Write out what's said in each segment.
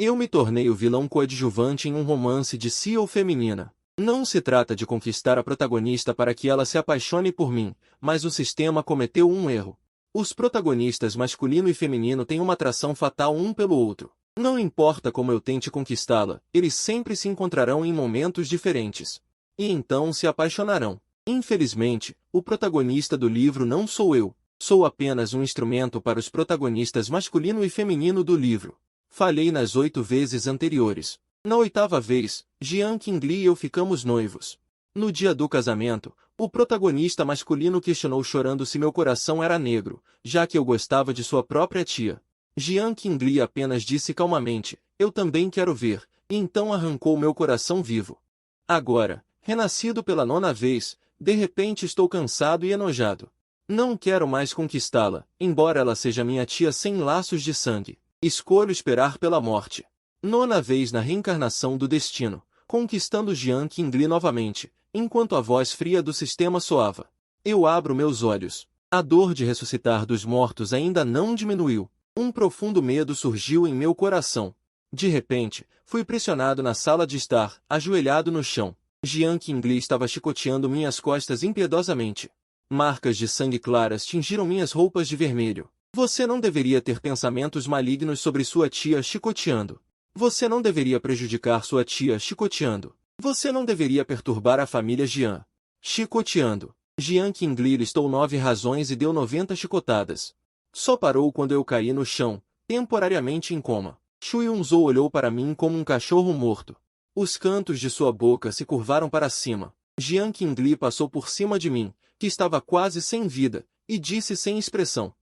Eu me tornei o vilão coadjuvante em um romance de CEO feminina. Não se trata de conquistar a protagonista para que ela se apaixone por mim, mas o sistema cometeu um erro. Os protagonistas masculino e feminino têm uma atração fatal um pelo outro. Não importa como eu tente conquistá-la, eles sempre se encontrarão em momentos diferentes. E então se apaixonarão. Infelizmente, o protagonista do livro não sou eu. Sou apenas um instrumento para os protagonistas masculino e feminino do livro. Falhei nas 8 vezes anteriores. Na 8ª vez, Jian Qingli e eu ficamos noivos. No dia do casamento, o protagonista masculino questionou chorando se meu coração era negro, já que eu gostava de sua própria tia. Jian Qingli apenas disse calmamente, eu também quero ver, e então arrancou meu coração vivo. Agora, renascido pela 9ª vez, de repente estou cansado e enojado. Não quero mais conquistá-la, embora ela seja minha tia sem laços de sangue. Escolho esperar pela morte. 9ª vez na reencarnação do destino, conquistando Jian Qingli novamente, enquanto a voz fria do sistema soava. Eu abro meus olhos. A dor de ressuscitar dos mortos ainda não diminuiu. Um profundo medo surgiu em meu coração. De repente, fui pressionado na sala de estar, ajoelhado no chão. Jian Qingli estava chicoteando minhas costas impiedosamente. Marcas de sangue claras tingiram minhas roupas de vermelho. Você não deveria ter pensamentos malignos sobre sua tia chicoteando. Você não deveria prejudicar sua tia chicoteando. Você não deveria perturbar a família Jian. Chicoteando. Jian Qingli listou 9 razões e deu 90 chicotadas. Só parou quando eu caí no chão, temporariamente em coma. Shu Yunzhou olhou para mim como um cachorro morto. Os cantos de sua boca se curvaram para cima. Jian Qingli passou por cima de mim, que estava quase sem vida, e disse sem expressão.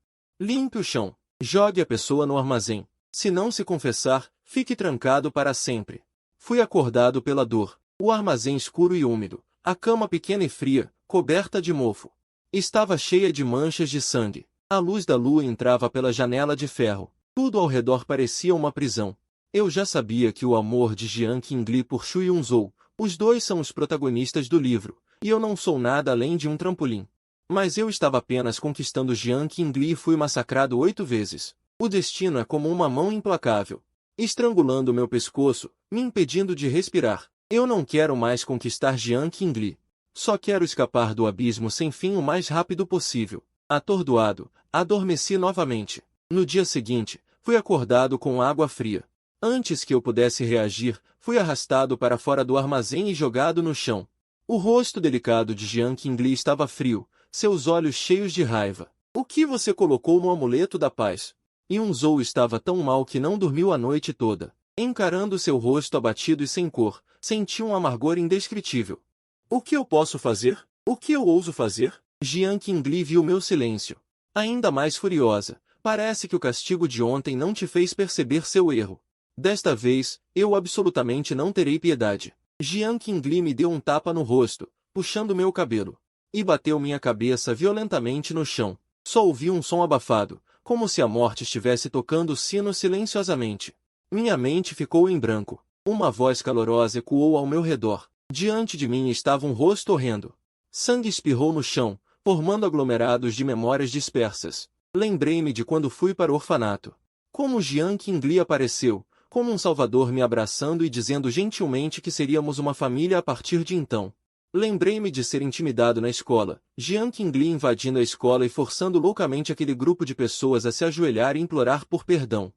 Limpe o chão. Jogue a pessoa no armazém. Se não se confessar, fique trancado para sempre. Fui acordado pela dor. O armazém escuro e úmido. A cama pequena e fria, coberta de mofo. Estava cheia de manchas de sangue. A luz da lua entrava pela janela de ferro. Tudo ao redor parecia uma prisão. Eu já sabia que o amor de Jian Qingli por Shu Yunzhou, os dois são os protagonistas do livro, e eu não sou nada além de um trampolim. Mas eu estava apenas conquistando Jian Qingli e fui massacrado 8 vezes. O destino é como uma mão implacável, estrangulando meu pescoço, me impedindo de respirar. Eu não quero mais conquistar Jian Qingli. Só quero escapar do abismo sem fim o mais rápido possível. Atordoado, adormeci novamente. No dia seguinte, fui acordado com água fria. Antes que eu pudesse reagir, fui arrastado para fora do armazém e jogado no chão. O rosto delicado de Jian Qingli estava frio, seus olhos cheios de raiva. O que você colocou no amuleto da paz? Yunzhou estava tão mal que não dormiu a noite toda. Encarando seu rosto abatido e sem cor, senti um amargor indescritível. O que eu posso fazer? O que eu ouso fazer? Jian Qingli viu meu silêncio. Ainda mais furiosa. Parece que o castigo de ontem não te fez perceber seu erro. Desta vez, eu absolutamente não terei piedade. Jian Qingli me deu um tapa no rosto, puxando meu cabelo. E bateu minha cabeça violentamente no chão. Só ouvi um som abafado, como se a morte estivesse tocando o sino silenciosamente. Minha mente ficou em branco. Uma voz calorosa ecoou ao meu redor. Diante de mim estava um rosto horrendo. Sangue espirrou no chão, formando aglomerados de memórias dispersas. Lembrei-me de quando fui para o orfanato. Como Jian Qingli apareceu, como um salvador me abraçando e dizendo gentilmente que seríamos uma família a partir de então. Lembrei-me de ser intimidado na escola, Jian Qingli invadindo a escola e forçando loucamente aquele grupo de pessoas a se ajoelhar e implorar por perdão.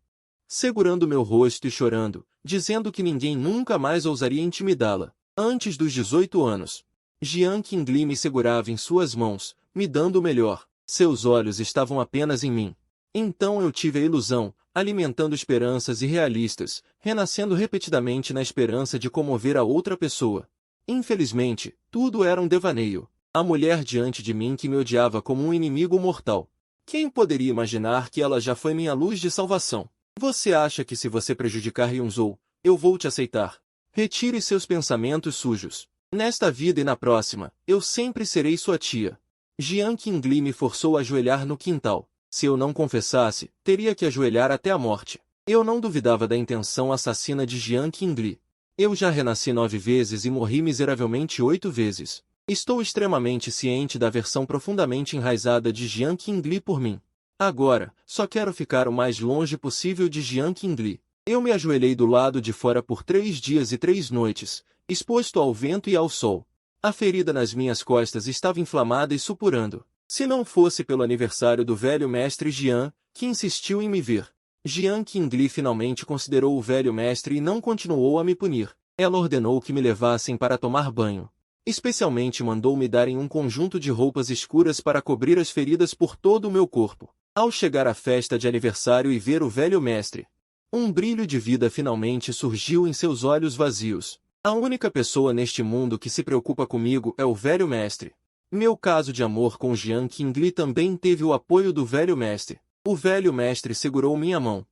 Segurando meu rosto e chorando, dizendo que ninguém nunca mais ousaria intimidá-la. Antes dos 18 anos. Jian Qingli me segurava em suas mãos, me dando o melhor. Seus olhos estavam apenas em mim. Então eu tive a ilusão, alimentando esperanças irrealistas, renascendo repetidamente na esperança de comover a outra pessoa. Infelizmente, tudo era um devaneio. A mulher diante de mim que me odiava como um inimigo mortal. Quem poderia imaginar que ela já foi minha luz de salvação? Você acha que se você prejudicar Yunzhou, eu vou te aceitar? Retire seus pensamentos sujos. Nesta vida e na próxima, eu sempre serei sua tia. Jian Qingli me forçou a ajoelhar no quintal. Se eu não confessasse, teria que ajoelhar até a morte. Eu não duvidava da intenção assassina de Jian Qingli. Eu já renasci 9 vezes e morri miseravelmente 8 vezes. Estou extremamente ciente da aversão profundamente enraizada de Jian Qingli por mim. Agora, só quero ficar o mais longe possível de Jian Qingli. Eu me ajoelhei do lado de fora por 3 dias e 3 noites, exposto ao vento e ao sol. A ferida nas minhas costas estava inflamada e supurando. Se não fosse pelo aniversário do velho mestre Jian, que insistiu em me ver. Jian Qingli finalmente considerou o velho mestre e não continuou a me punir. Ela ordenou que me levassem para tomar banho. Especialmente mandou-me darem um conjunto de roupas escuras para cobrir as feridas por todo o meu corpo. Ao chegar à festa de aniversário e ver o velho mestre, um brilho de vida finalmente surgiu em seus olhos vazios. A única pessoa neste mundo que se preocupa comigo é o velho mestre. Meu caso de amor com Jian Qingli também teve o apoio do velho mestre. O velho mestre segurou minha mão.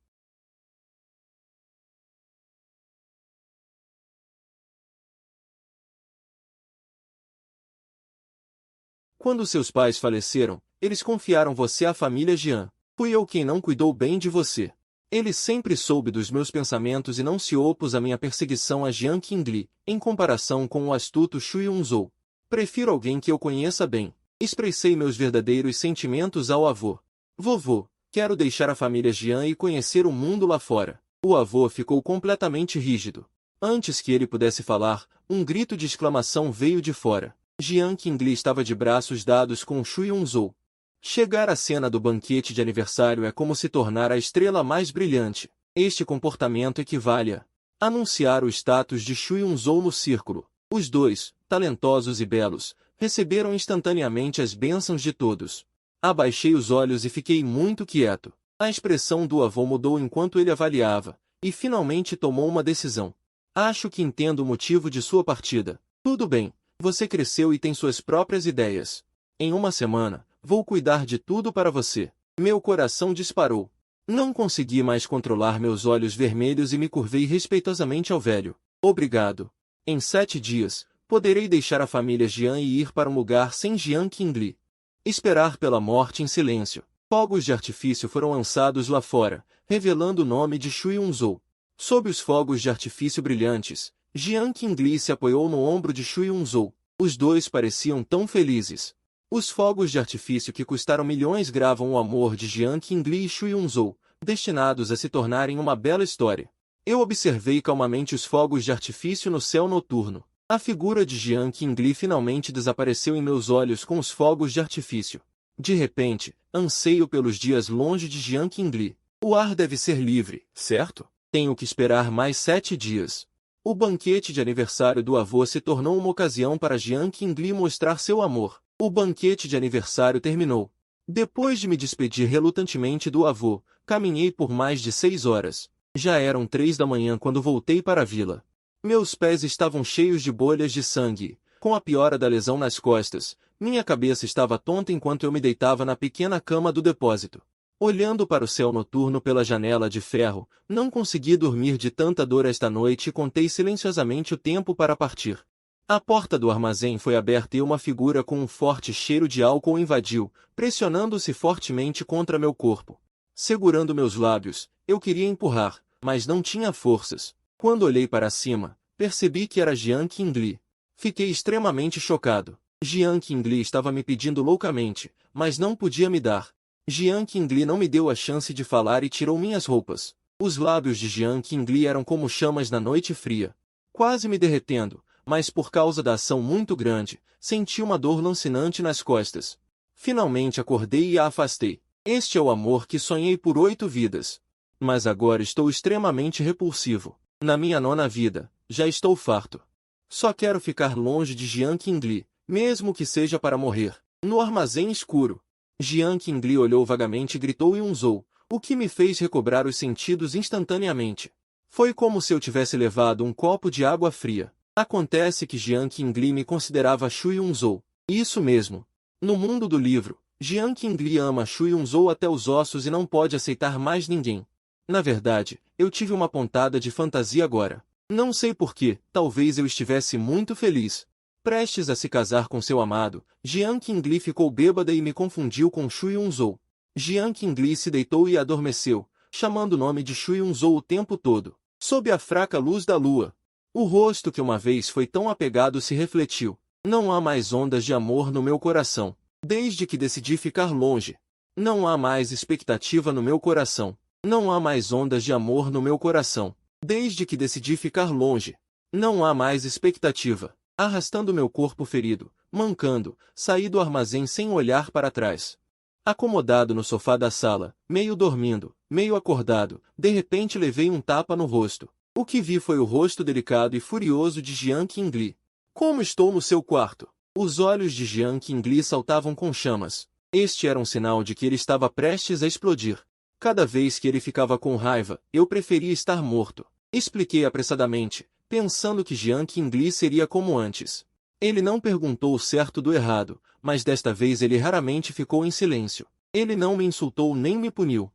Quando seus pais faleceram, eles confiaram você à família Jian. Fui eu quem não cuidou bem de você. Ele sempre soube dos meus pensamentos e não se opôs à minha perseguição a Jian Qingli, em comparação com o astuto Shu Yunzhou. Prefiro alguém que eu conheça bem. Expressei meus verdadeiros sentimentos ao avô. Vovô, quero deixar a família Jian e conhecer o mundo lá fora. O avô ficou completamente rígido. Antes que ele pudesse falar, um grito de exclamação veio de fora. Jian Qingli estava de braços dados com Shu Yunzhou. Chegar à cena do banquete de aniversário é como se tornar a estrela mais brilhante. Este comportamento equivale a anunciar o status de Shu Yunzhou no círculo. Os dois, talentosos e belos, receberam instantaneamente as bênçãos de todos. Abaixei os olhos e fiquei muito quieto. A expressão do avô mudou enquanto ele avaliava, e finalmente tomou uma decisão. Acho que entendo o motivo de sua partida. Tudo bem, você cresceu e tem suas próprias ideias. Em uma semana, vou cuidar de tudo para você. Meu coração disparou. Não consegui mais controlar meus olhos vermelhos e me curvei respeitosamente ao velho. Obrigado. Em 7 dias, poderei deixar a família Jian e ir para um lugar sem Jian Qingli. Esperar pela morte em silêncio. Fogos de artifício foram lançados lá fora, revelando o nome de Shu Yunzhou. Sob os fogos de artifício brilhantes, Jian Qingli se apoiou no ombro de Shu Yunzhou. Os dois pareciam tão felizes. Os fogos de artifício que custaram milhões gravam o amor de Jian Qingli e Shu Yunzhou, destinados a se tornarem uma bela história. Eu observei calmamente os fogos de artifício no céu noturno. A figura de Jian Qingli finalmente desapareceu em meus olhos com os fogos de artifício. De repente, anseio pelos dias longe de Jian Qingli. O ar deve ser livre, certo? Tenho que esperar mais 7 dias. O banquete de aniversário do avô se tornou uma ocasião para Jian Qingli mostrar seu amor. O banquete de aniversário terminou. Depois de me despedir relutantemente do avô, caminhei por mais de 6 horas. Já eram 3 da manhã quando voltei para a vila. Meus pés estavam cheios de bolhas de sangue. Com a piora da lesão nas costas, minha cabeça estava tonta enquanto eu me deitava na pequena cama do depósito. Olhando para o céu noturno pela janela de ferro, não consegui dormir de tanta dor esta noite e contei silenciosamente o tempo para partir. A porta do armazém foi aberta e uma figura com um forte cheiro de álcool invadiu, pressionando-se fortemente contra meu corpo. Segurando meus lábios, eu queria empurrar, mas não tinha forças. Quando olhei para cima, percebi que era Jian Qingli. Fiquei extremamente chocado. Jian Qingli estava me pedindo loucamente, mas não podia me dar. Jian Qingli não me deu a chance de falar e tirou minhas roupas. Os lábios de Jian Qingli eram como chamas na noite fria, quase me derretendo, mas por causa da ação muito grande, senti uma dor lancinante nas costas. Finalmente acordei e a afastei. Este é o amor que sonhei por 8 vidas. Mas agora estou extremamente repulsivo. Na minha 9ª vida, já estou farto. Só quero ficar longe de Jian Qingli, mesmo que seja para morrer. No armazém escuro, Jian Qingli olhou vagamente e gritou Yunzhou, o que me fez recobrar os sentidos instantaneamente. Foi como se eu tivesse levado um copo de água fria. Acontece que Jian Qingli me considerava Shu Yunzhou. Isso mesmo. No mundo do livro, Jian Qingli ama Shu Yunzhou até os ossos e não pode aceitar mais ninguém. Na verdade, eu tive uma pontada de fantasia agora. Não sei porquê, talvez eu estivesse muito feliz. Prestes a se casar com seu amado, Jian Qingli ficou bêbada e me confundiu com Shu Yunzhou. Jian Qingli se deitou e adormeceu, chamando o nome de Shu Yunzhou o tempo todo. Sob a fraca luz da lua, o rosto que uma vez foi tão apegado se refletiu. Não há mais ondas de amor no meu coração. Desde que decidi ficar longe, não há mais expectativa no meu coração. Não há mais ondas de amor no meu coração. Desde que decidi ficar longe. Não há mais expectativa. Arrastando meu corpo ferido, mancando, saí do armazém sem olhar para trás. Acomodado no sofá da sala, meio dormindo, meio acordado, de repente levei um tapa no rosto. O que vi foi o rosto delicado e furioso de Jian Qingli. Como estou no seu quarto? Os olhos de Jian Qingli saltavam com chamas. Este era um sinal de que ele estava prestes a explodir. Cada vez que ele ficava com raiva, eu preferia estar morto. Expliquei apressadamente, pensando que Jian Qingli seria como antes. Ele não perguntou o certo do errado, mas desta vez ele raramente ficou em silêncio. Ele não me insultou nem me puniu.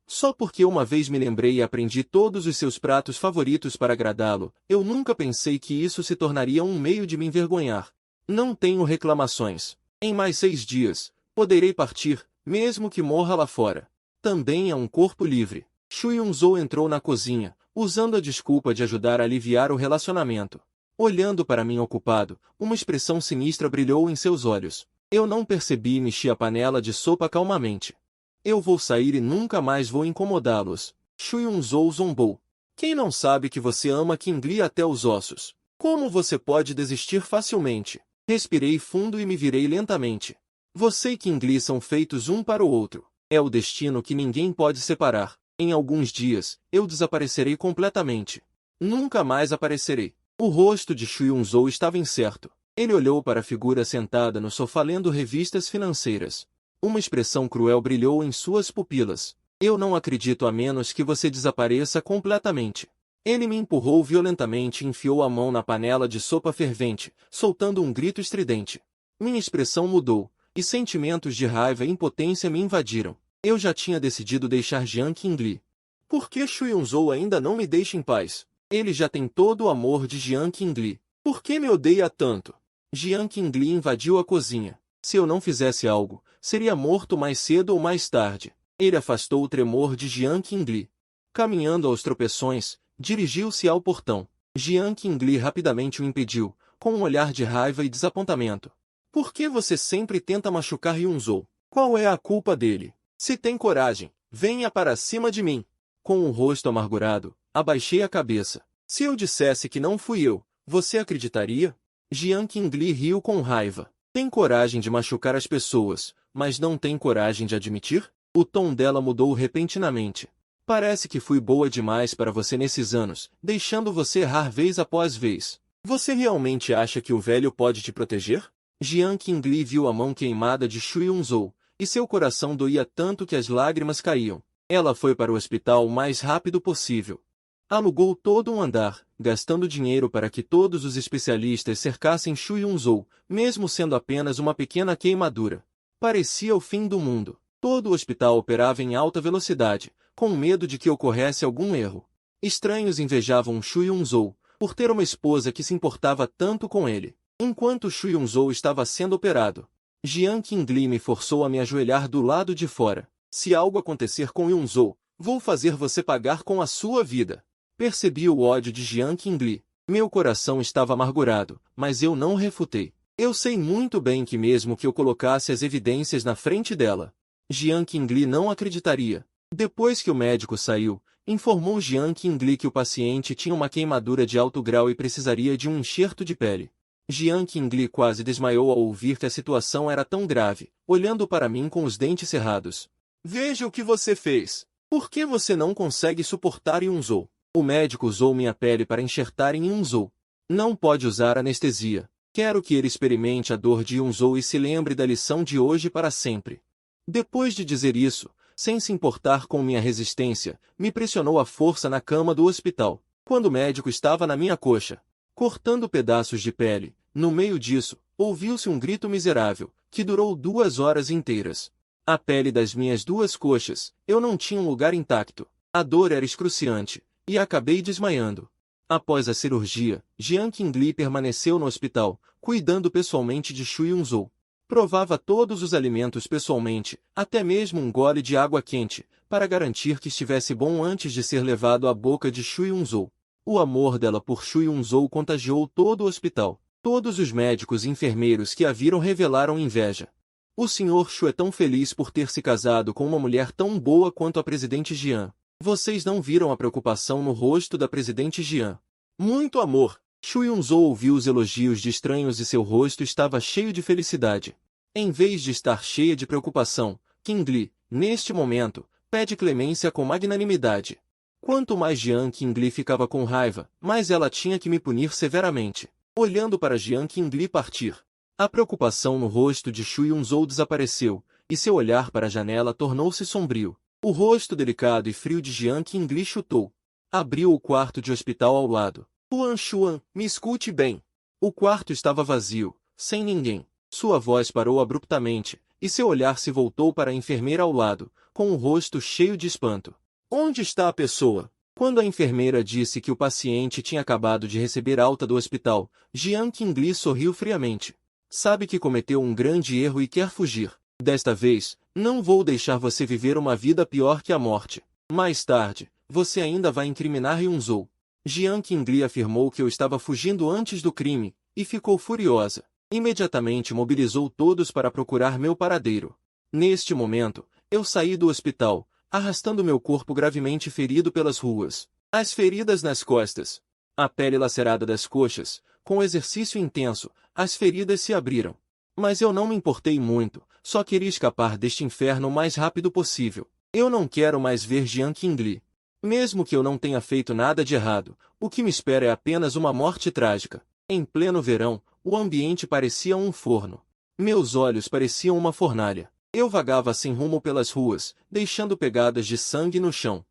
Só porque uma vez me lembrei e aprendi todos os seus pratos favoritos para agradá-lo, eu nunca pensei que isso se tornaria um meio de me envergonhar. Não tenho reclamações. Em mais 6 dias, poderei partir, mesmo que morra lá fora. Também é um corpo livre. Shu Yunzhou entrou na cozinha, usando a desculpa de ajudar a aliviar o relacionamento. Olhando para mim ocupado, uma expressão sinistra brilhou em seus olhos. Eu não percebi e mexi a panela de sopa calmamente. Eu vou sair e nunca mais vou incomodá-los. Shu Yunzhou zombou. Quem não sabe que você ama Qingli até os ossos? Como você pode desistir facilmente? Respirei fundo e me virei lentamente. Você e Qingli são feitos um para o outro. É o destino que ninguém pode separar. Em alguns dias, eu desaparecerei completamente. Nunca mais aparecerei. O rosto de Shu Yunzhou estava incerto. Ele olhou para a figura sentada no sofá lendo revistas financeiras. Uma expressão cruel brilhou em suas pupilas. Eu não acredito a menos que você desapareça completamente. Ele me empurrou violentamente e enfiou a mão na panela de sopa fervente, soltando um grito estridente. Minha expressão mudou, e sentimentos de raiva e impotência me invadiram. Eu já tinha decidido deixar Jian Qingli. Por que Shu Yunzhou ainda não me deixa em paz? Ele já tem todo o amor de Jian Qingli. Por que me odeia tanto? Jian Qingli invadiu a cozinha. Se eu não fizesse algo, seria morto mais cedo ou mais tarde. Ele afastou o tremor de Jian Qingli. Caminhando aos tropeções, dirigiu-se ao portão. Jian Qingli rapidamente o impediu, com um olhar de raiva e desapontamento. Por que você sempre tenta machucar Yunzhou? Qual é a culpa dele? Se tem coragem, venha para cima de mim. Com o rosto amargurado, abaixei a cabeça. Se eu dissesse que não fui eu, você acreditaria? Jian Qingli riu com raiva. Tem coragem de machucar as pessoas, mas não tem coragem de admitir? O tom dela mudou repentinamente. Parece que fui boa demais para você nesses anos, deixando você errar vez após vez. Você realmente acha que o velho pode te proteger? Jian Qingli viu a mão queimada de Shu Yunzhou, e seu coração doía tanto que as lágrimas caíam. Ela foi para o hospital o mais rápido possível. Alugou todo um andar, gastando dinheiro para que todos os especialistas cercassem Shu Yunzhou, mesmo sendo apenas uma pequena queimadura. Parecia o fim do mundo. Todo o hospital operava em alta velocidade, com medo de que ocorresse algum erro. Estranhos invejavam Shu Yunzhou, por ter uma esposa que se importava tanto com ele. Enquanto Shu Yunzhou estava sendo operado, Jian Qingli me forçou a me ajoelhar do lado de fora. Se algo acontecer com Yunzhou, vou fazer você pagar com a sua vida. Percebi o ódio de Jian Qingli. Meu coração estava amargurado, mas eu não refutei. Eu sei muito bem que mesmo que eu colocasse as evidências na frente dela, Jian Qingli não acreditaria. Depois que o médico saiu, informou Jian Qingli que o paciente tinha uma queimadura de alto grau e precisaria de um enxerto de pele. Jian Qingli quase desmaiou ao ouvir que a situação era tão grave, olhando para mim com os dentes cerrados. Veja o que você fez. Por que você não consegue suportar Yunzhou? O médico usou minha pele para enxertar em Yunzhou. Não pode usar anestesia. Quero que ele experimente a dor de Yunzhou e se lembre da lição de hoje para sempre. Depois de dizer isso, sem se importar com minha resistência, me pressionou à força na cama do hospital, quando o médico estava na minha coxa, cortando pedaços de pele. No meio disso, ouviu-se um grito miserável, que durou 2 horas inteiras. A pele das minhas 2 coxas, eu não tinha um lugar intacto. A dor era excruciante, e acabei desmaiando. Após a cirurgia, Jian Qingli permaneceu no hospital, cuidando pessoalmente de Shu Yunzhou. Provava todos os alimentos pessoalmente, até mesmo um gole de água quente, para garantir que estivesse bom antes de ser levado à boca de Shu Yunzhou. O amor dela por Shu Yun-Zhou contagiou todo o hospital. Todos os médicos e enfermeiros que a viram revelaram inveja. O Sr. Shu é tão feliz por ter se casado com uma mulher tão boa quanto a presidente Jian. Vocês não viram a preocupação no rosto da presidente Jian. Muito amor. Shu Yun-Zhou ouviu os elogios de estranhos e seu rosto estava cheio de felicidade. Em vez de estar cheia de preocupação, Qingli, neste momento, pede clemência com magnanimidade. Quanto mais Jian Qingli ficava com raiva, mais ela tinha que me punir severamente. Olhando para Jian Qingli partir, a preocupação no rosto de Shu Yun-Zhou desapareceu, e seu olhar para a janela tornou-se sombrio. O rosto delicado e frio de Jian Qingli chutou. Abriu o quarto de hospital ao lado. Xuan, me escute bem. O quarto estava vazio, sem ninguém. Sua voz parou abruptamente, e seu olhar se voltou para a enfermeira ao lado, com o rosto cheio de espanto. Onde está a pessoa? Quando a enfermeira disse que o paciente tinha acabado de receber alta do hospital, Jian Qingli sorriu friamente. Sabe que cometeu um grande erro e quer fugir. Desta vez, não vou deixar você viver uma vida pior que a morte. Mais tarde, você ainda vai incriminar Yun-Zhou. Jian Qingli afirmou que eu estava fugindo antes do crime, e ficou furiosa. Imediatamente mobilizou todos para procurar meu paradeiro. Neste momento, eu saí do hospital, arrastando meu corpo gravemente ferido pelas ruas. As feridas nas costas, a pele lacerada das coxas, com exercício intenso, as feridas se abriram. Mas eu não me importei muito, só queria escapar deste inferno o mais rápido possível. Eu não quero mais ver Jian Qingli. Mesmo que eu não tenha feito nada de errado, o que me espera é apenas uma morte trágica. Em pleno verão, o ambiente parecia um forno. Meus olhos pareciam uma fornalha. Eu vagava sem rumo pelas ruas, deixando pegadas de sangue no chão.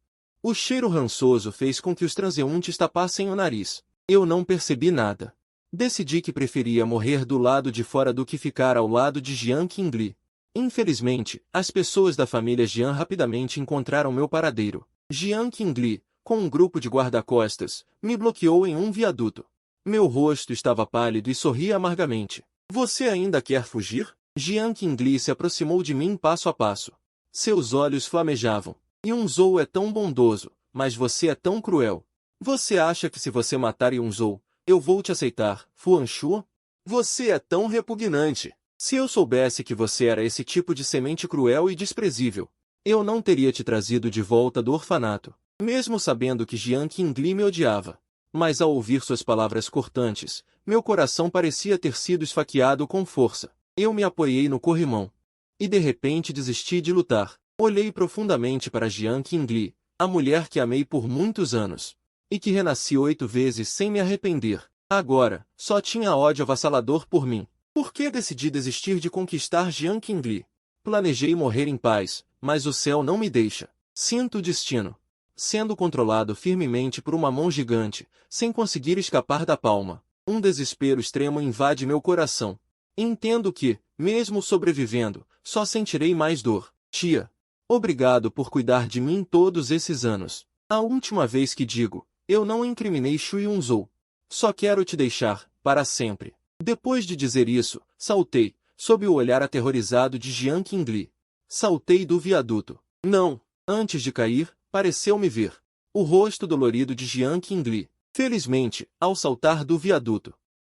O cheiro rançoso fez com que os transeuntes tapassem o nariz. Eu não percebi nada. Decidi que preferia morrer do lado de fora do que ficar ao lado de Jian Qingli. Infelizmente, as pessoas da família Jian rapidamente encontraram meu paradeiro. Jian Qingli, com um grupo de guarda-costas, me bloqueou em um viaduto. Meu rosto estava pálido e sorria amargamente. Você ainda quer fugir? Jian Qingli se aproximou de mim passo a passo. Seus olhos flamejavam. Yun-Zhou é tão bondoso, mas você é tão cruel. Você acha que se você matar Yun-Zhou, eu vou te aceitar, Fuanshu? Você é tão repugnante. Se eu soubesse que você era esse tipo de semente cruel e desprezível, eu não teria te trazido de volta do orfanato, mesmo sabendo que Jian Qingli me odiava. Mas ao ouvir suas palavras cortantes, meu coração parecia ter sido esfaqueado com força. Eu me apoiei no corrimão. E de repente desisti de lutar. Olhei profundamente para Jian Qingli, a mulher que amei por muitos anos. E que renasci 8 vezes sem me arrepender. Agora, só tinha ódio avassalador por mim. Por que decidi desistir de conquistar Jian Qingli? Planejei morrer em paz, mas o céu não me deixa. Sinto o destino. Sendo controlado firmemente por uma mão gigante, sem conseguir escapar da palma. Um desespero extremo invade meu coração. Entendo que, mesmo sobrevivendo, só sentirei mais dor. Tia, obrigado por cuidar de mim todos esses anos. A última vez que digo, eu não incriminei Shu Yun-Zhou. Só quero te deixar, para sempre. Depois de dizer isso, saltei, sob o olhar aterrorizado de Jian Qingli. Saltei do viaduto. Não, antes de cair, pareceu-me ver o rosto dolorido de Jian Qingli. Felizmente, ao saltar do viaduto,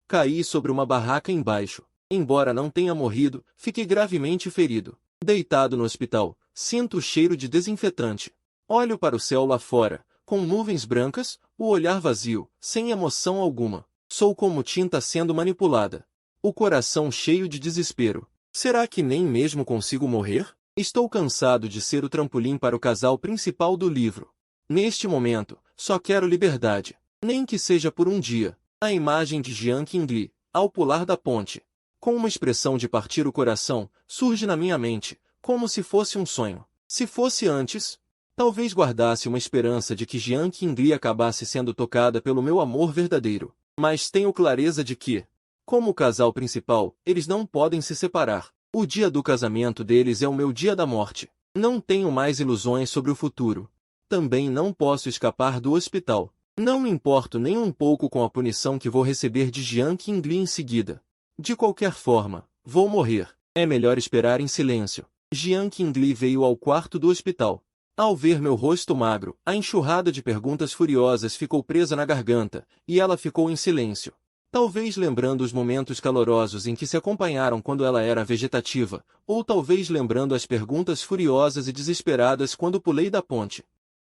caí sobre uma barraca embaixo. Embora não tenha morrido, fiquei gravemente ferido. Deitado no hospital, sinto o cheiro de desinfetante. Olho para o céu lá fora, com nuvens brancas, o olhar vazio, sem emoção alguma. Sou como tinta sendo manipulada. O coração cheio de desespero. Será que nem mesmo consigo morrer? Estou cansado de ser o trampolim para o casal principal do livro. Neste momento, só quero liberdade. Nem que seja por um dia. A imagem de Jian Qingli, ao pular da ponte, com uma expressão de partir o coração, surge na minha mente, como se fosse um sonho. Se fosse antes, talvez guardasse uma esperança de que Jian Qingli acabasse sendo tocada pelo meu amor verdadeiro. Mas tenho clareza de que, como casal principal, eles não podem se separar. O dia do casamento deles é o meu dia da morte. Não tenho mais ilusões sobre o futuro. Também não posso escapar do hospital. Não me importo nem um pouco com a punição que vou receber de Jian Qingli em seguida. De qualquer forma, vou morrer. É melhor esperar em silêncio. Jian Qingli veio ao quarto do hospital. Ao ver meu rosto magro, a enxurrada de perguntas furiosas ficou presa na garganta, e ela ficou em silêncio. Talvez lembrando os momentos calorosos em que se acompanharam quando ela era vegetativa, ou talvez lembrando as perguntas furiosas e desesperadas quando pulei da ponte.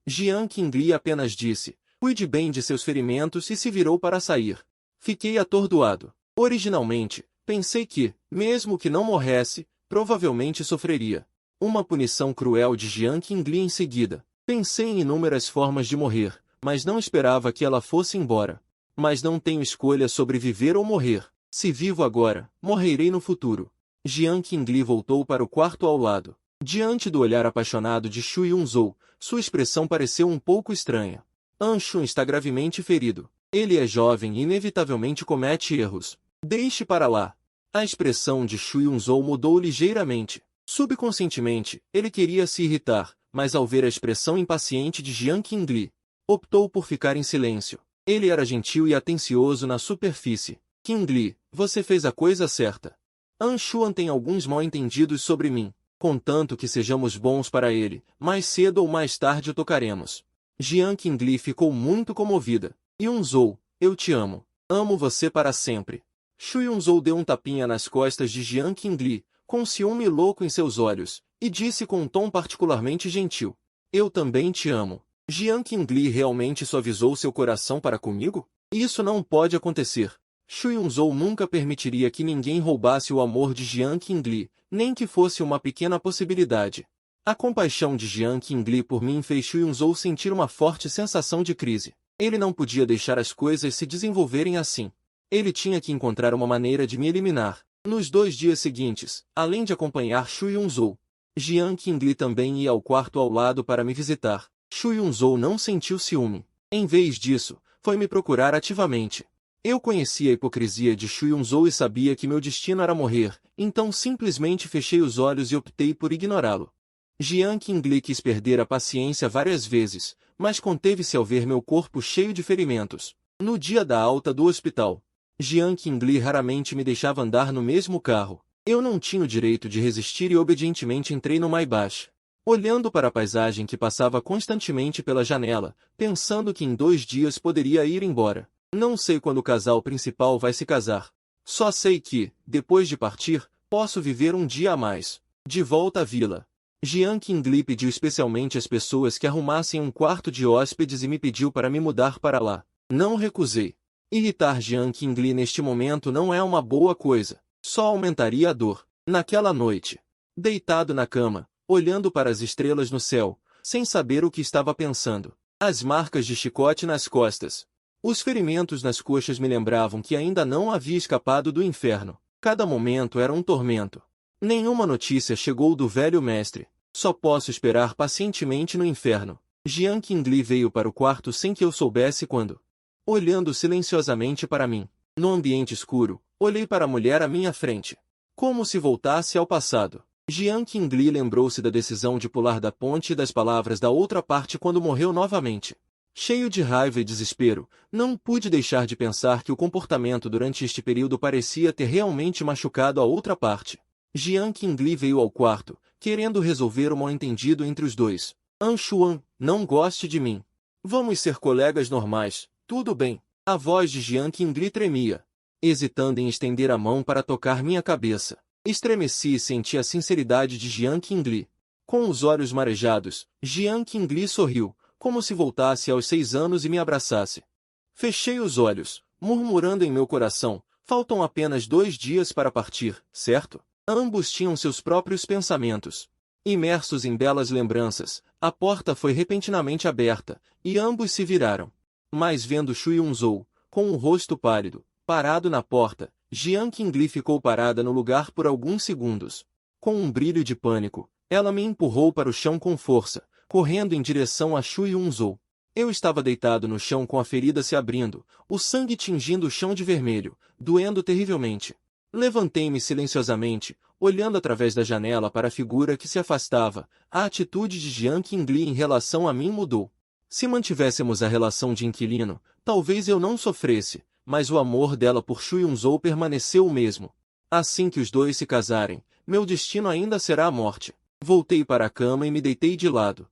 Jiang Qingli apenas disse, cuide bem de seus ferimentos e se virou para sair. Fiquei atordoado. Originalmente, pensei que, mesmo que não morresse, provavelmente sofreria uma punição cruel de Jiang Qingli em seguida. Pensei em inúmeras formas de morrer, mas não esperava que ela fosse embora. Mas não tenho escolha sobre viver ou morrer. Se vivo agora, morrerei no futuro. Jiang Qingli voltou para o quarto ao lado. Diante do olhar apaixonado de Shu Yunzhou, sua expressão pareceu um pouco estranha. Anshun está gravemente ferido. Ele é jovem e inevitavelmente comete erros. Deixe para lá. A expressão de Shu Yunzhou mudou ligeiramente. Subconscientemente, ele queria se irritar, mas ao ver a expressão impaciente de Jiang Qingli, optou por ficar em silêncio. Ele era gentil e atencioso na superfície. Qingli, você fez a coisa certa. Anshuan tem alguns mal-entendidos sobre mim. Contanto que sejamos bons para ele, mais cedo ou mais tarde o tocaremos. Jiang Qingli ficou muito comovida. Yunzhou, eu te amo. Amo você para sempre. Shu Yunzhou deu um tapinha nas costas de Jiang Qingli, com um ciúme louco em seus olhos, e disse com um tom particularmente gentil. Eu também te amo. Jiang Qingli realmente suavizou seu coração para comigo? Isso não pode acontecer. Shu Yunzhou nunca permitiria que ninguém roubasse o amor de Jiang Qingli, nem que fosse uma pequena possibilidade. A compaixão de Jiang Qingli por mim fez Shu Yunzhou sentir uma forte sensação de crise. Ele não podia deixar as coisas se desenvolverem assim. Ele tinha que encontrar uma maneira de me eliminar. Nos 2 dias seguintes, além de acompanhar Shu Yunzhou, Jiang Qingli também ia ao quarto ao lado para me visitar. Shu Yunzhou não sentiu ciúme. Em vez disso, foi me procurar ativamente. Eu conhecia a hipocrisia de Shu Yunzhou e sabia que meu destino era morrer, então simplesmente fechei os olhos e optei por ignorá-lo. Jiang Qingli quis perder a paciência várias vezes, mas conteve-se ao ver meu corpo cheio de ferimentos. No dia da alta do hospital, Jiang Qingli raramente me deixava andar no mesmo carro. Eu não tinha o direito de resistir e obedientemente entrei no Maybach. Olhando para a paisagem que passava constantemente pela janela, pensando que em 2 dias poderia ir embora. Não sei quando o casal principal vai se casar. Só sei que, depois de partir, posso viver um dia a mais. De volta à vila. Jiang Qingli pediu especialmente às pessoas que arrumassem um quarto de hóspedes e me pediu para me mudar para lá. Não recusei. Irritar Jiang Qingli neste momento não é uma boa coisa. Só aumentaria a dor. Naquela noite, deitado na cama, olhando para as estrelas no céu, sem saber o que estava pensando. As marcas de chicote nas costas. Os ferimentos nas coxas me lembravam que ainda não havia escapado do inferno. Cada momento era um tormento. Nenhuma notícia chegou do velho mestre. Só posso esperar pacientemente no inferno. Jiang Qingli veio para o quarto sem que eu soubesse quando. Olhando silenciosamente para mim. No ambiente escuro, olhei para a mulher à minha frente. Como se voltasse ao passado. Jiang Qingli lembrou-se da decisão de pular da ponte e das palavras da outra parte quando morreu novamente. Cheio de raiva e desespero, não pude deixar de pensar que o comportamento durante este período parecia ter realmente machucado a outra parte. Jiang Qingli veio ao quarto, querendo resolver o mal-entendido entre os dois. Anshuan, não goste de mim. Vamos ser colegas normais, tudo bem. A voz de Jiang Qingli tremia, hesitando em estender a mão para tocar minha cabeça. Estremeci e senti a sinceridade de Jiang Qingli. Com os olhos marejados, Jiang Qingli sorriu, como se voltasse aos 6 anos e me abraçasse. Fechei os olhos, murmurando em meu coração, faltam apenas 2 dias para partir, certo? Ambos tinham seus próprios pensamentos. Imersos em belas lembranças, a porta foi repentinamente aberta, e ambos se viraram. Mas vendo Shu Yunzhou, com o rosto pálido, parado na porta, Jiang Qingli ficou parada no lugar por alguns segundos. Com um brilho de pânico, ela me empurrou para o chão com força, correndo em direção a Shu Yunzhou. Eu estava deitado no chão com a ferida se abrindo, o sangue tingindo o chão de vermelho, doendo terrivelmente. Levantei-me silenciosamente, olhando através da janela para a figura que se afastava. A atitude de Jiang Qingli em relação a mim mudou. Se mantivéssemos a relação de inquilino, talvez eu não sofresse, mas o amor dela por Shu Yunzhou permaneceu o mesmo. Assim que os dois se casarem, meu destino ainda será a morte. Voltei para a cama e me deitei de lado.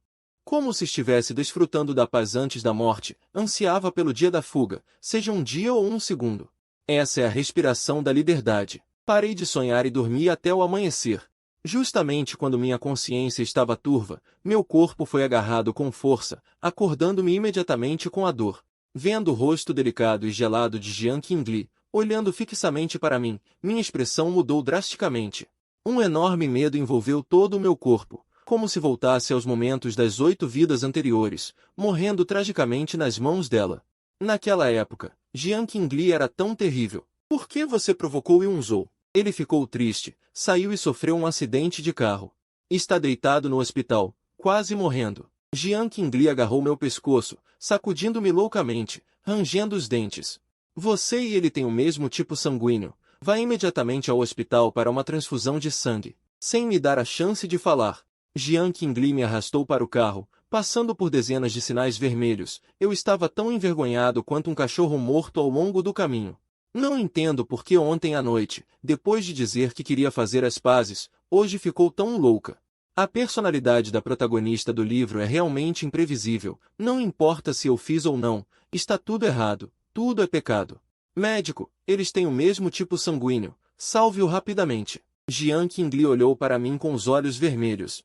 Como se estivesse desfrutando da paz antes da morte, ansiava pelo dia da fuga, seja um dia ou um segundo. Essa é a respiração da liberdade. Parei de sonhar e dormi até o amanhecer. Justamente quando minha consciência estava turva, meu corpo foi agarrado com força, acordando-me imediatamente com a dor. Vendo o rosto delicado e gelado de Jian Qingli, olhando fixamente para mim, minha expressão mudou drasticamente. Um enorme medo envolveu todo o meu corpo, como se voltasse aos momentos das 8 vidas anteriores, morrendo tragicamente nas mãos dela. Naquela época, Jian Qingli era tão terrível. Por que você provocou Yunzhou? Ele ficou triste, saiu e sofreu um acidente de carro. Está deitado no hospital, quase morrendo. Jian Qingli agarrou meu pescoço, sacudindo-me loucamente, rangendo os dentes. Você e ele têm o mesmo tipo sanguíneo. Vá imediatamente ao hospital para uma transfusão de sangue. Sem me dar a chance de falar, Jian Qingli me arrastou para o carro, passando por dezenas de sinais vermelhos. Eu estava tão envergonhado quanto um cachorro morto ao longo do caminho. Não entendo por que ontem à noite, depois de dizer que queria fazer as pazes, hoje ficou tão louca. A personalidade da protagonista do livro é realmente imprevisível. Não importa se eu fiz ou não, está tudo errado, tudo é pecado. Médico, eles têm o mesmo tipo sanguíneo, salve-o rapidamente. Jian Qingli olhou para mim com os olhos vermelhos.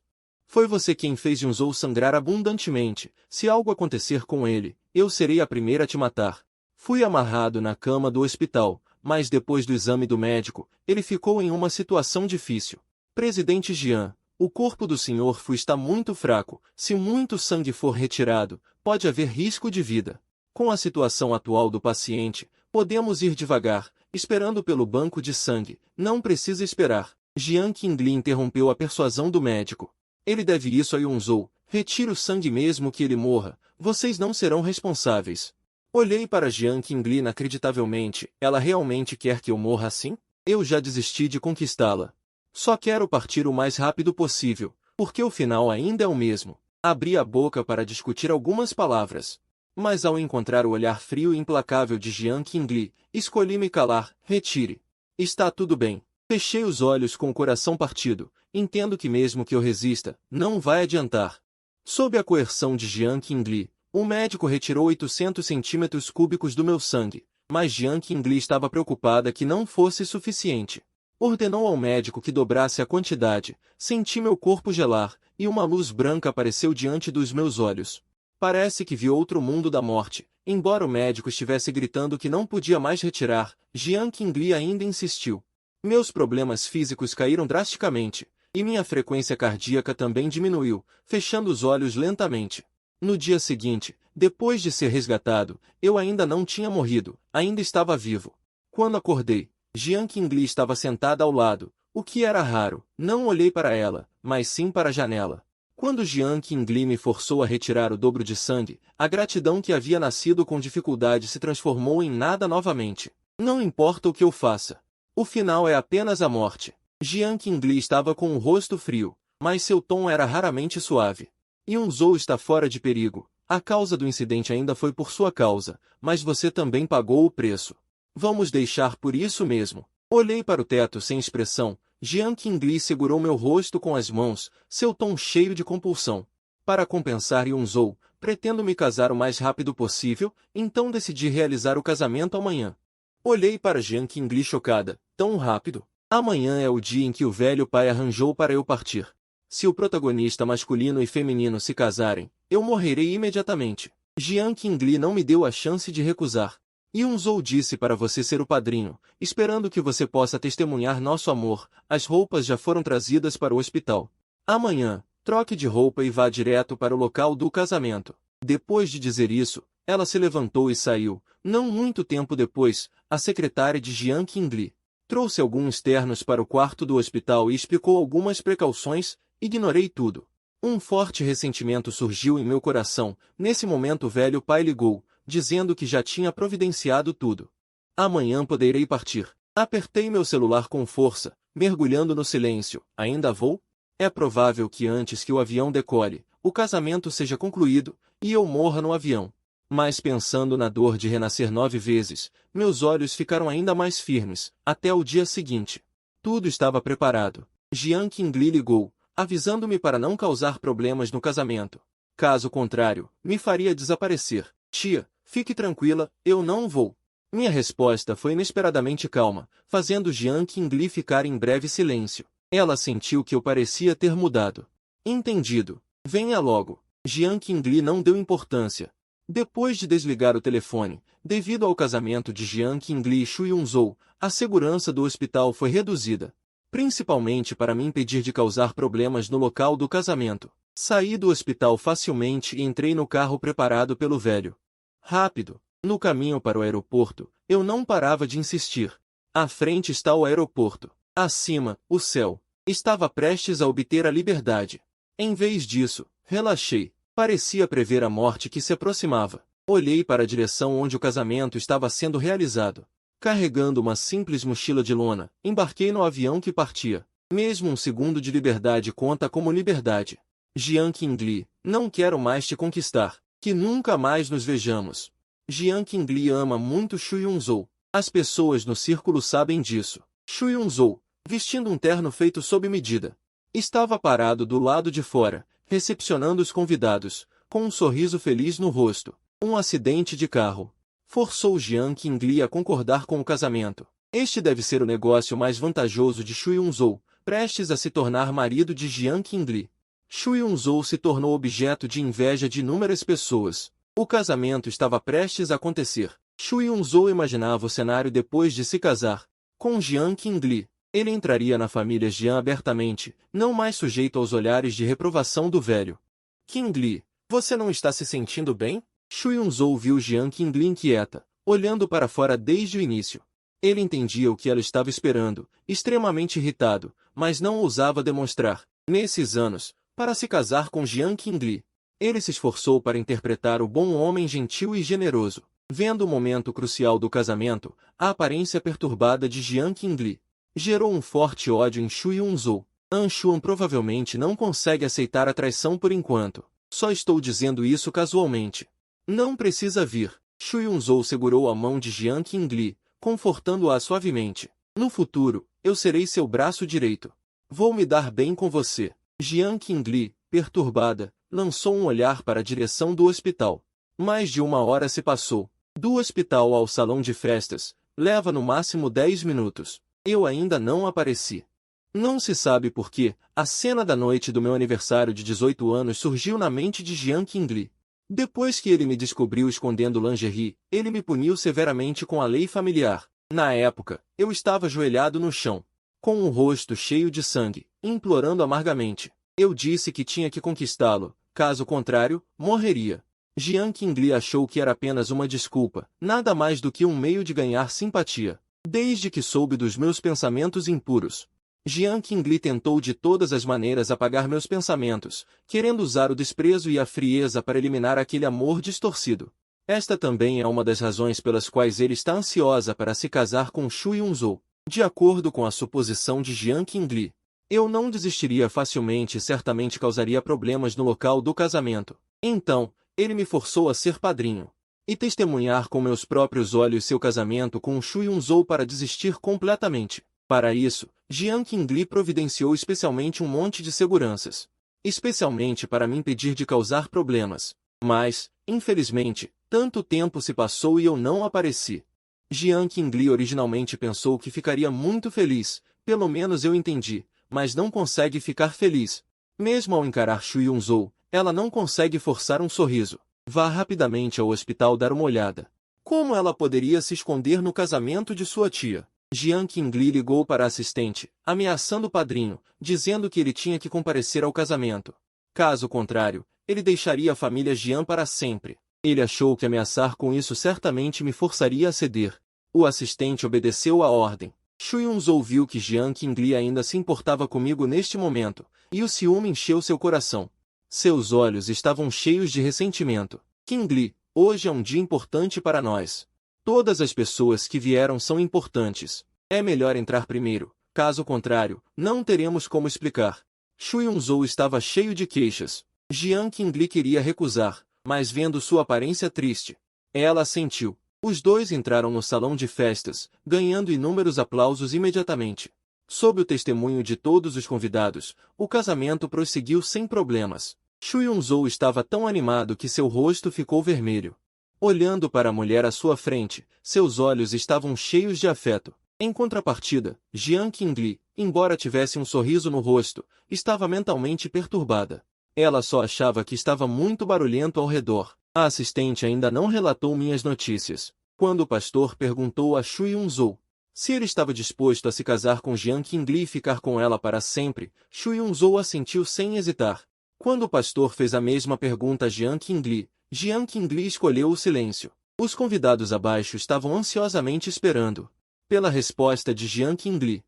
Foi você quem fez Yunzhou sangrar abundantemente. Se algo acontecer com ele, eu serei a primeira a te matar. Fui amarrado na cama do hospital, mas depois do exame do médico, ele ficou em uma situação difícil. Presidente Jian, o corpo do Sr. Fu está muito fraco. Se muito sangue for retirado, pode haver risco de vida. Com a situação atual do paciente, podemos ir devagar, esperando pelo banco de sangue. Não precisa esperar. Jian Qingli interrompeu a persuasão do médico. Ele deve isso a Yunzhou. Retire o sangue mesmo que ele morra. Vocês não serão responsáveis. Olhei para Jian Qingli inacreditavelmente. Ela realmente quer que eu morra assim? Eu já desisti de conquistá-la. Só quero partir o mais rápido possível, porque o final ainda é o mesmo. Abri a boca para discutir algumas palavras. Mas ao encontrar o olhar frio e implacável de Jian Qingli, escolhi me calar. Retire. Está tudo bem. Fechei os olhos com o coração partido. Entendo que mesmo que eu resista, não vai adiantar. Sob a coerção de Jian Qingli, o médico retirou 800 centímetros cúbicos do meu sangue, mas Jian Qingli estava preocupada que não fosse suficiente. Ordenou ao médico que dobrasse a quantidade. Senti meu corpo gelar, e uma luz branca apareceu diante dos meus olhos. Parece que vi outro mundo da morte. Embora o médico estivesse gritando que não podia mais retirar, Jian Qingli ainda insistiu. Meus problemas físicos caíram drasticamente, e minha frequência cardíaca também diminuiu, fechando os olhos lentamente. No dia seguinte, depois de ser resgatado, eu ainda não tinha morrido, ainda estava vivo. Quando acordei, Jian Qingli estava sentada ao lado, o que era raro. Não olhei para ela, mas sim para a janela. Quando Jian Qingli me forçou a retirar o dobro de sangue, a gratidão que havia nascido com dificuldade se transformou em nada novamente. Não importa o que eu faça. O final é apenas a morte. Jian Qingli estava com o rosto frio, mas seu tom era raramente suave. Yunzhou está fora de perigo. A causa do incidente ainda foi por sua causa, mas você também pagou o preço. Vamos deixar por isso mesmo. Olhei para o teto sem expressão. Jian Qingli segurou meu rosto com as mãos, seu tom cheio de compulsão. Para compensar Yunzhou, pretendo me casar o mais rápido possível, então decidi realizar o casamento amanhã. Olhei para Jian Qingli chocada. Tão rápido? Amanhã é o dia em que o velho pai arranjou para eu partir. Se o protagonista masculino e feminino se casarem, eu morrerei imediatamente. Jian Qingli não me deu a chance de recusar. Yunzhou disse para você ser o padrinho, esperando que você possa testemunhar nosso amor. As roupas já foram trazidas para o hospital. Amanhã, troque de roupa e vá direto para o local do casamento. Depois de dizer isso, ela se levantou e saiu. Não muito tempo depois, a secretária de Jian Qingli trouxe alguns ternos para o quarto do hospital e explicou algumas precauções. Ignorei tudo. Um forte ressentimento surgiu em meu coração. Nesse momento o velho pai ligou, dizendo que já tinha providenciado tudo. Amanhã poderei partir. Apertei meu celular com força, mergulhando no silêncio. Ainda vou? É provável que antes que o avião decole, o casamento seja concluído, e eu morra no avião. Mas pensando na dor de renascer 9 vezes, meus olhos ficaram ainda mais firmes, até o dia seguinte. Tudo estava preparado. Jian Qingli ligou, avisando-me para não causar problemas no casamento. Caso contrário, me faria desaparecer. Tia, fique tranquila, eu não vou. Minha resposta foi inesperadamente calma, fazendo Jiang Qingli ficar em breve silêncio. Ela sentiu que eu parecia ter mudado. Entendido. Venha logo. Jiang Qingli não deu importância. Depois de desligar o telefone, devido ao casamento de Jiang Qingli e Shu Yunzhou, a segurança do hospital foi reduzida. Principalmente para me impedir de causar problemas no local do casamento. Saí do hospital facilmente e entrei no carro preparado pelo velho. Rápido. No caminho para o aeroporto, eu não parava de insistir. À frente está o aeroporto. Acima, o céu. Estava prestes a obter a liberdade. Em vez disso, relaxei. Parecia prever a morte que se aproximava. Olhei para a direção onde o casamento estava sendo realizado. Carregando uma simples mochila de lona, embarquei no avião que partia. Mesmo um segundo de liberdade conta como liberdade. Jiang Qingli, não quero mais te conquistar. Que nunca mais nos vejamos. Jiang Qingli ama muito Shu Yunzhou. As pessoas no círculo sabem disso. Shu Yunzhou, vestindo um terno feito sob medida, estava parado do lado de fora, recepcionando os convidados, com um sorriso feliz no rosto. Um acidente de carro forçou Jiang Qingli a concordar com o casamento. Este deve ser o negócio mais vantajoso de Shu Yunzhou, prestes a se tornar marido de Jiang Qingli. Shu Yunzhou se tornou objeto de inveja de inúmeras pessoas. O casamento estava prestes a acontecer. Shu Yunzhou imaginava o cenário depois de se casar com Jiang Qingli. Ele entraria na família Jiang abertamente, não mais sujeito aos olhares de reprovação do velho. Qingli, você não está se sentindo bem? Shu Yunzhou viu Jiang Qingli inquieta, olhando para fora desde o início. Ele entendia o que ela estava esperando, extremamente irritado, mas não ousava demonstrar. Nesses anos, para se casar com Jiang Qingli, ele se esforçou para interpretar o bom homem gentil e generoso. Vendo o momento crucial do casamento, a aparência perturbada de Jiang Qingli gerou um forte ódio em Shu Yunzhou. Anshuan provavelmente não consegue aceitar a traição por enquanto. Só estou dizendo isso casualmente. Não precisa vir. Shu Yunzhou segurou a mão de Jiang Qingli, confortando-a suavemente. No futuro, eu serei seu braço direito. Vou me dar bem com você. Jiang Qingli, perturbada, lançou um olhar para a direção do hospital. Mais de 1 hora se passou. Do hospital ao salão de festas, leva no máximo 10 minutos. Eu ainda não apareci. Não se sabe por que, a cena da noite do meu aniversário de 18 anos surgiu na mente de Jiang Qingli. Depois que ele me descobriu escondendo lingerie, ele me puniu severamente com a lei familiar. Na época, eu estava ajoelhado no chão, com o rosto cheio de sangue, implorando amargamente. Eu disse que tinha que conquistá-lo, caso contrário, morreria. Jiang Qingli achou que era apenas uma desculpa, nada mais do que um meio de ganhar simpatia. Desde que soube dos meus pensamentos impuros, Jiang Qingli tentou de todas as maneiras apagar meus pensamentos, querendo usar o desprezo e a frieza para eliminar aquele amor distorcido. Esta também é uma das razões pelas quais ele está ansiosa para se casar com Shu Yunzhou. De acordo com a suposição de Jiang Qingli, eu não desistiria facilmente e certamente causaria problemas no local do casamento. Então, ele me forçou a ser padrinho e testemunhar com meus próprios olhos seu casamento com Shu Yunzhou para desistir completamente. Para isso, Jiang Qingli providenciou especialmente um monte de seguranças, especialmente para me impedir de causar problemas. Mas, infelizmente, tanto tempo se passou e eu não apareci. Jiang Qingli originalmente pensou que ficaria muito feliz, pelo menos eu entendi, mas não consegue ficar feliz. Mesmo ao encarar Shu Yunzhou, ela não consegue forçar um sorriso. Vá rapidamente ao hospital dar uma olhada. Como ela poderia se esconder no casamento de sua tia? Jiang Qingli ligou para a assistente, ameaçando o padrinho, dizendo que ele tinha que comparecer ao casamento. Caso contrário, ele deixaria a família Jiang para sempre. Ele achou que ameaçar com isso certamente me forçaria a ceder. O assistente obedeceu à ordem. Shu Yunzhou viu que Jiang Qingli ainda se importava comigo neste momento, e o ciúme encheu seu coração. Seus olhos estavam cheios de ressentimento. Qingli, hoje é um dia importante para nós. Todas as pessoas que vieram são importantes. É melhor entrar primeiro, caso contrário, não teremos como explicar. Shu Yunzhou estava cheio de queixas. Jiang Qingli queria recusar, mas vendo sua aparência triste, ela assentiu. Os dois entraram no salão de festas, ganhando inúmeros aplausos imediatamente. Sob o testemunho de todos os convidados, o casamento prosseguiu sem problemas. Shu Yun-zhou estava tão animado que seu rosto ficou vermelho. Olhando para a mulher à sua frente, seus olhos estavam cheios de afeto. Em contrapartida, Jiang Qingli, embora tivesse um sorriso no rosto, estava mentalmente perturbada. Ela só achava que estava muito barulhento ao redor. A assistente ainda não relatou minhas notícias. Quando o pastor perguntou a Shu Yun-zhou se ele estava disposto a se casar com Jiang Qingli e ficar com ela para sempre, Shu Yun-zhou assentiu sem hesitar. Quando o pastor fez a mesma pergunta a Jiang Qingli escolheu o silêncio. Os convidados abaixo estavam ansiosamente esperando pela resposta de Jiang Qingli.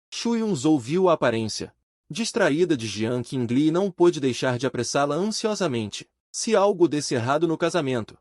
Shu Yun-zhou viu a aparência distraída de Jiang Qingli e não pôde deixar de apressá-la ansiosamente. Se algo desse errado no casamento.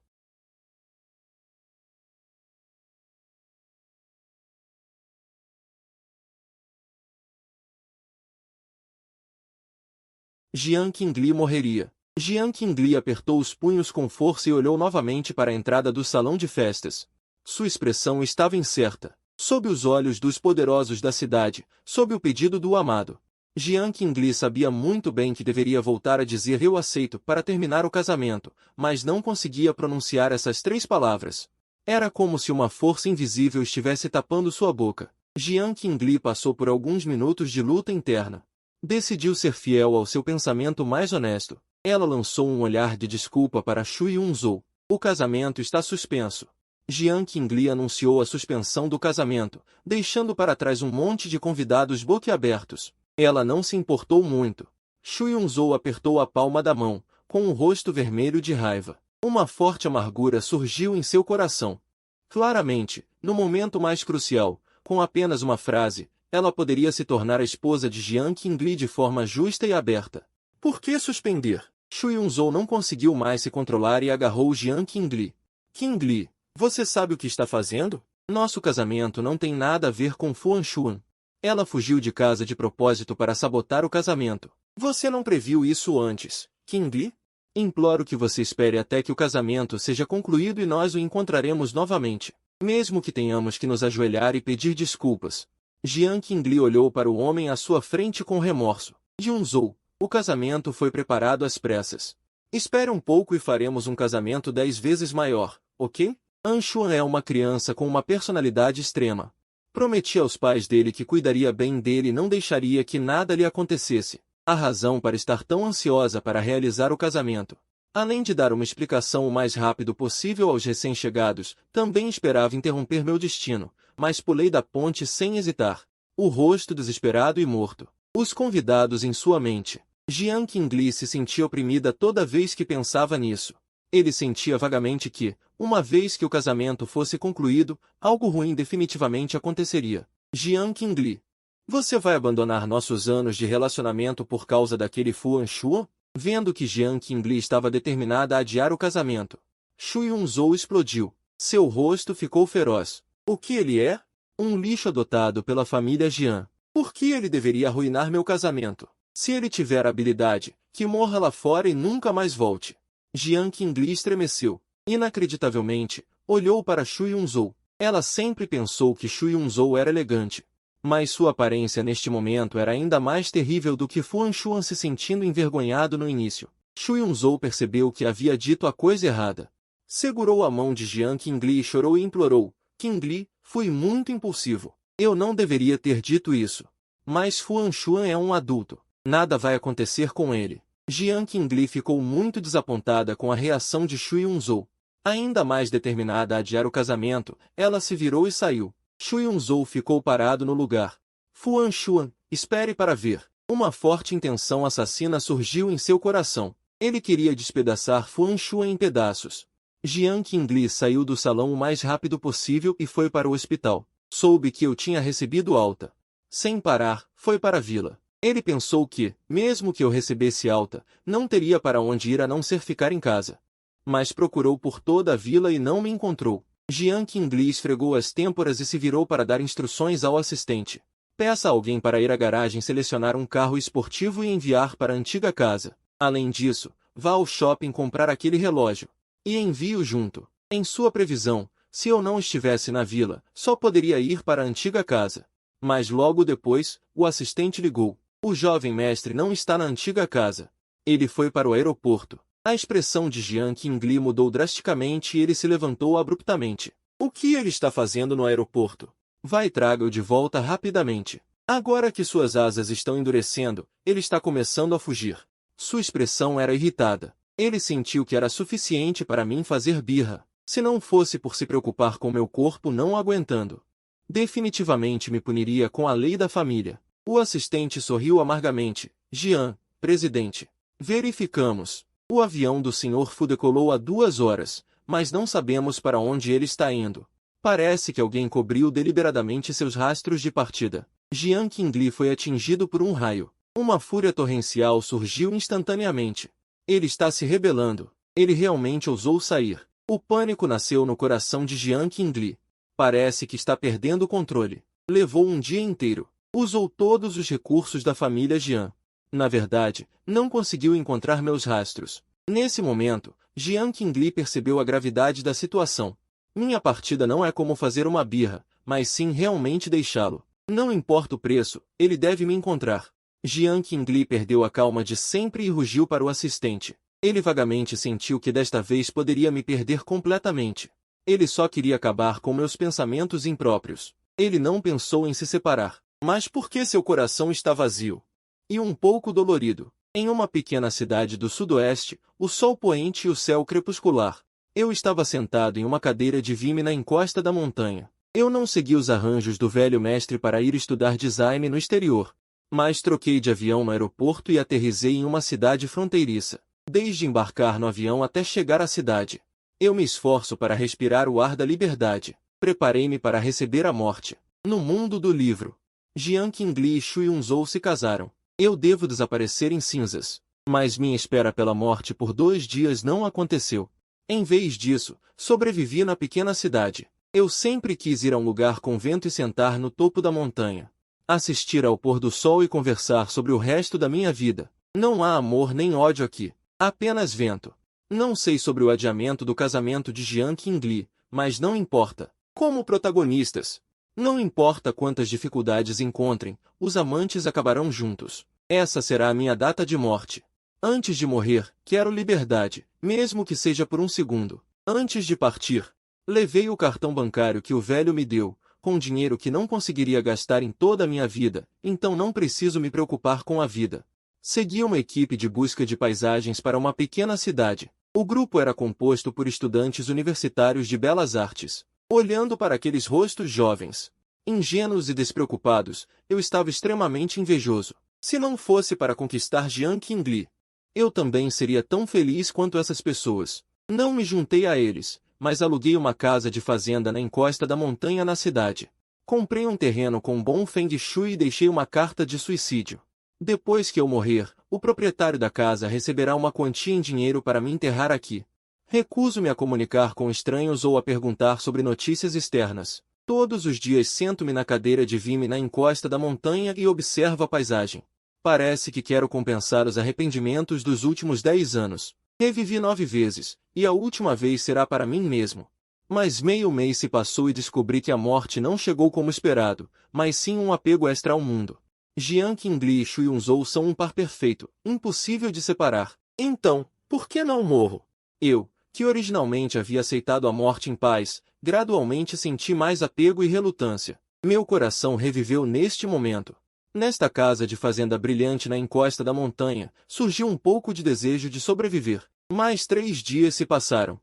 Jiang Qingli morreria. Jiang Qingli apertou os punhos com força e olhou novamente para a entrada do salão de festas. Sua expressão estava incerta. Sob os olhos dos poderosos da cidade, sob o pedido do amado. Jiang Qingli sabia muito bem que deveria voltar a dizer eu aceito para terminar o casamento, mas não conseguia pronunciar essas 3 palavras. Era como se uma força invisível estivesse tapando sua boca. Jiang Qingli passou por alguns minutos de luta interna. Decidiu ser fiel ao seu pensamento mais honesto. Ela lançou um olhar de desculpa para Shu Yun-zhou. O casamento está suspenso. Jiang Qingli anunciou a suspensão do casamento, deixando para trás um monte de convidados boquiabertos. Ela não se importou muito. Shu Yun-zhou apertou a palma da mão, com o rosto vermelho de raiva. Uma forte amargura surgiu em seu coração. Claramente, no momento mais crucial, com apenas uma frase, ela poderia se tornar a esposa de Jiang Qingli de forma justa e aberta. Por que suspender? Shu Yun-zhou não conseguiu mais se controlar e agarrou Jiang Qingli. Qingli, você sabe o que está fazendo? Nosso casamento não tem nada a ver com Fu Anshuan. Ela fugiu de casa de propósito para sabotar o casamento. Você não previu isso antes, Qingli? Imploro que você espere até que o casamento seja concluído e nós o encontraremos novamente. Mesmo que tenhamos que nos ajoelhar e pedir desculpas. Jiang Qingli olhou para o homem à sua frente com remorso. Yun-zhou, o casamento foi preparado às pressas. Espere um pouco e faremos um casamento 10 vezes maior, ok? Anshuan é uma criança com uma personalidade extrema. Prometi aos pais dele que cuidaria bem dele e não deixaria que nada lhe acontecesse. A razão para estar tão ansiosa para realizar o casamento. Além de dar uma explicação o mais rápido possível aos recém-chegados, também esperava interromper meu destino, mas pulei da ponte sem hesitar. O rosto desesperado e morto. Os convidados em sua mente. Jiang Qingli se sentia oprimida toda vez que pensava nisso. Ele sentia vagamente que, uma vez que o casamento fosse concluído, algo ruim definitivamente aconteceria. Jiang Qingli, você vai abandonar nossos anos de relacionamento por causa daquele Fu Anshuan? Vendo que Jiang Qingli estava determinada a adiar o casamento, Shu Yun-zhou explodiu. Seu rosto ficou feroz. O que ele é? Um lixo adotado pela família Jiang. Por que ele deveria arruinar meu casamento? Se ele tiver habilidade, que morra lá fora e nunca mais volte. Jiang Qingli estremeceu. Inacreditavelmente, olhou para Shu Yun-zhou. Ela sempre pensou que Shu Yun-zhou era elegante. Mas sua aparência neste momento era ainda mais terrível do que Fu Anshuan se sentindo envergonhado no início. Shu Yun-zhou percebeu que havia dito a coisa errada. Segurou a mão de Jiang Qingli e chorou e implorou. Qingli, fui muito impulsivo. Eu não deveria ter dito isso. Mas Fu Anshuan é um adulto. Nada vai acontecer com ele. Jiang Qingli ficou muito desapontada com a reação de Shu Yun-zhou. Ainda mais determinada a adiar o casamento, ela se virou e saiu. Shu Yun-zhou ficou parado no lugar. Fu Anshuan, espere para ver. Uma forte intenção assassina surgiu em seu coração. Ele queria despedaçar Fu Anshuan em pedaços. Jiang Qingli saiu do salão o mais rápido possível e foi para o hospital. Soube que eu tinha recebido alta. Sem parar, foi para a vila. Ele pensou que, mesmo que eu recebesse alta, não teria para onde ir a não ser ficar em casa. Mas procurou por toda a vila e não me encontrou. Jiang Qingli esfregou as têmporas e se virou para dar instruções ao assistente. Peça a alguém para ir à garagem selecionar um carro esportivo e enviar para a antiga casa. Além disso, vá ao shopping comprar aquele relógio. E envie-o junto. Em sua previsão, se eu não estivesse na vila, só poderia ir para a antiga casa. Mas logo depois, o assistente ligou. O jovem mestre não está na antiga casa. Ele foi para o aeroporto. A expressão de Jiang Qingli mudou drasticamente e ele se levantou abruptamente. O que ele está fazendo no aeroporto? Vai, traga-o de volta rapidamente. Agora que suas asas estão endurecendo, ele está começando a fugir. Sua expressão era irritada. Ele sentiu que era suficiente para mim fazer birra, se não fosse por se preocupar com meu corpo não aguentando. Definitivamente me puniria com a lei da família. O assistente sorriu amargamente. Jian, presidente. Verificamos. O avião do Sr. Fu decolou há 2 horas, mas não sabemos para onde ele está indo. Parece que alguém cobriu deliberadamente seus rastros de partida. Jiang Qingli foi atingido por um raio. Uma fúria torrencial surgiu instantaneamente. Ele está se rebelando. Ele realmente ousou sair. O pânico nasceu no coração de Jiang Qingli. Parece que está perdendo o controle. Levou um dia inteiro. Usou todos os recursos da família Jiang. Na verdade, não conseguiu encontrar meus rastros. Nesse momento, Jiang Qingli percebeu a gravidade da situação. Minha partida não é como fazer uma birra, mas sim realmente deixá-lo. Não importa o preço, ele deve me encontrar. Jiang Qingli perdeu a calma de sempre e rugiu para o assistente. Ele vagamente sentiu que desta vez poderia me perder completamente. Ele só queria acabar com meus pensamentos impróprios. Ele não pensou em se separar. Mas por que seu coração está vazio? E um pouco dolorido. Em uma pequena cidade do sudoeste, o sol poente e o céu crepuscular. Eu estava sentado em uma cadeira de vime na encosta da montanha. Eu não segui os arranjos do velho mestre para ir estudar design no exterior, mas troquei de avião no aeroporto e aterrissei em uma cidade fronteiriça. Desde embarcar no avião até chegar à cidade, eu me esforço para respirar o ar da liberdade. Preparei-me para receber a morte. No mundo do livro, Jiang Qingli e Shu Yunzhou se casaram. Eu devo desaparecer em cinzas. Mas minha espera pela morte por 2 dias não aconteceu. Em vez disso, sobrevivi na pequena cidade. Eu sempre quis ir a um lugar com vento e sentar no topo da montanha. Assistir ao pôr do sol e conversar sobre o resto da minha vida. Não há amor nem ódio aqui. Apenas vento. Não sei sobre o adiamento do casamento de Jiang Qingli, mas não importa. Como protagonistas, não importa quantas dificuldades encontrem, os amantes acabarão juntos. Essa será a minha data de morte. Antes de morrer, quero liberdade, mesmo que seja por 1 segundo. Antes de partir, levei o cartão bancário que o velho me deu, com dinheiro que não conseguiria gastar em toda a minha vida, então não preciso me preocupar com a vida. Segui uma equipe de busca de paisagens para uma pequena cidade. O grupo era composto por estudantes universitários de belas artes. Olhando para aqueles rostos jovens, ingênuos e despreocupados, eu estava extremamente invejoso. Se não fosse para conquistar Jiang Qingli, eu também seria tão feliz quanto essas pessoas. Não me juntei a eles, mas aluguei uma casa de fazenda na encosta da montanha na cidade. Comprei um terreno com bom feng shui e deixei uma carta de suicídio. Depois que eu morrer, o proprietário da casa receberá uma quantia em dinheiro para me enterrar aqui. Recuso-me a comunicar com estranhos ou a perguntar sobre notícias externas. Todos os dias sento-me na cadeira de vime na encosta da montanha e observo a paisagem. Parece que quero compensar os arrependimentos dos últimos 10 anos. Revivi 9 vezes, e a última vez será para mim mesmo. Mas meio mês se passou e descobri que a morte não chegou como esperado, mas sim um apego extra ao mundo. Jiang Qingli e Shu Yunzhou são um par perfeito, impossível de separar. Então, por que não morro? Eu, que originalmente havia aceitado a morte em paz, gradualmente senti mais apego e relutância. Meu coração reviveu neste momento. Nesta casa de fazenda brilhante na encosta da montanha, surgiu um pouco de desejo de sobreviver. Mais 3 dias se passaram.